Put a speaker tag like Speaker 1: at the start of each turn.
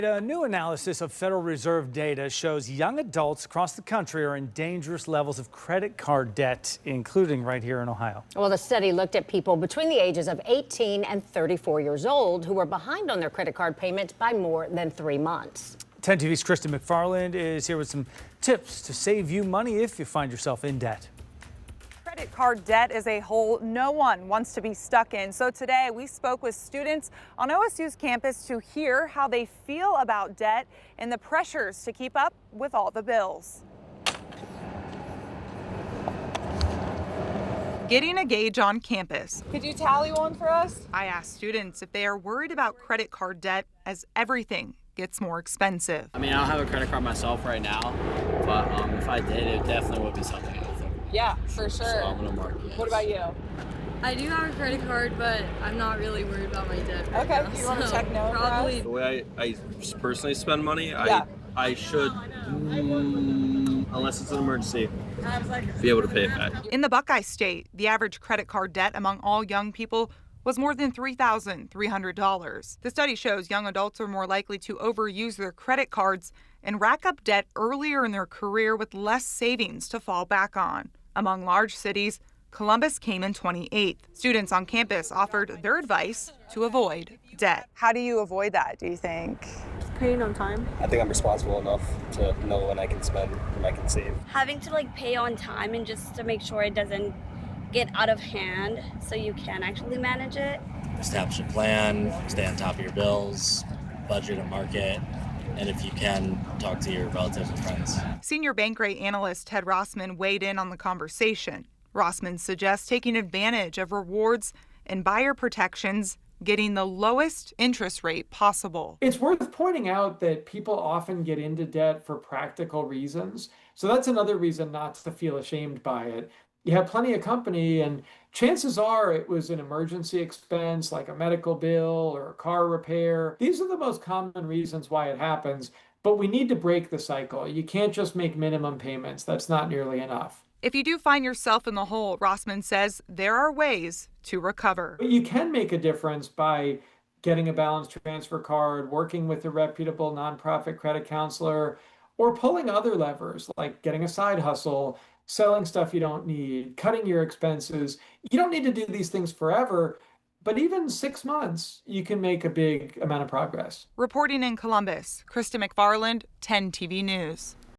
Speaker 1: A new analysis of Federal Reserve data shows young adults across the country are in dangerous levels of credit card debt, including right here in Ohio.
Speaker 2: Well, the study looked at people between the ages of 18 and 34 years old who were behind on their credit card payments by more than 3 months. 10
Speaker 1: TV's Kristen McFarland is here with some tips to save you money if you find yourself in debt.
Speaker 3: Credit card debt is a hole no one wants to be stuck in. So today we spoke with students on OSU's campus to hear how they feel about debt and the pressures to keep up with all the bills. Getting a gauge on campus. Could you tally one for us? I asked students if they are worried about credit card debt as everything gets more expensive.
Speaker 4: I mean, I don't have a credit card myself right now, but if I did, it definitely would be something I would think.
Speaker 3: Yeah, for sure.
Speaker 4: So I'm gonna mark yes.
Speaker 3: What about you?
Speaker 5: I do have a credit card, but I'm not really worried about my debt right
Speaker 3: Okay,
Speaker 5: now,
Speaker 3: you want to
Speaker 5: so
Speaker 3: check no?
Speaker 5: probably.
Speaker 6: The way I personally spend money,
Speaker 3: Yeah.
Speaker 6: I should, unless it's an emergency, be able to pay it back.
Speaker 3: In the Buckeye State, the average credit card debt among all young people was more than $3,300. The study shows young adults are more likely to overuse their credit cards and rack up debt earlier in their career with less savings to fall back on. Among large cities, Columbus came in 28th. Students on campus offered their advice to avoid debt. How do you avoid that, do you think?
Speaker 5: Paying on time.
Speaker 6: I think I'm responsible enough to know when I can spend, when I can save.
Speaker 7: Having to pay on time and just to make sure it doesn't get out of hand so you can actually manage it.
Speaker 4: Establish a plan, stay on top of your bills, budget and market, and if you can, talk to your relatives and friends.
Speaker 3: Senior bank rate analyst Ted Rossman weighed in on the conversation. Rossman suggests taking advantage of rewards and buyer protections, getting the lowest interest rate possible.
Speaker 8: It's worth pointing out that people often get into debt for practical reasons. So that's another reason not to feel ashamed by it. You have plenty of company, and chances are it was an emergency expense like a medical bill or a car repair. These are the most common reasons why it happens, but we need to break the cycle. You can't just make minimum payments. That's not nearly enough.
Speaker 3: If you do find yourself in the hole, Rossman says there are ways to recover.
Speaker 8: But you can make a difference by getting a balance transfer card, working with a reputable nonprofit credit counselor, or pulling other levers like getting a side hustle, selling stuff you don't need, cutting your expenses. You don't need to do these things forever, but even 6 months, you can make a big amount of progress.
Speaker 3: Reporting in Columbus, Kristen McFarland, 10 TV News.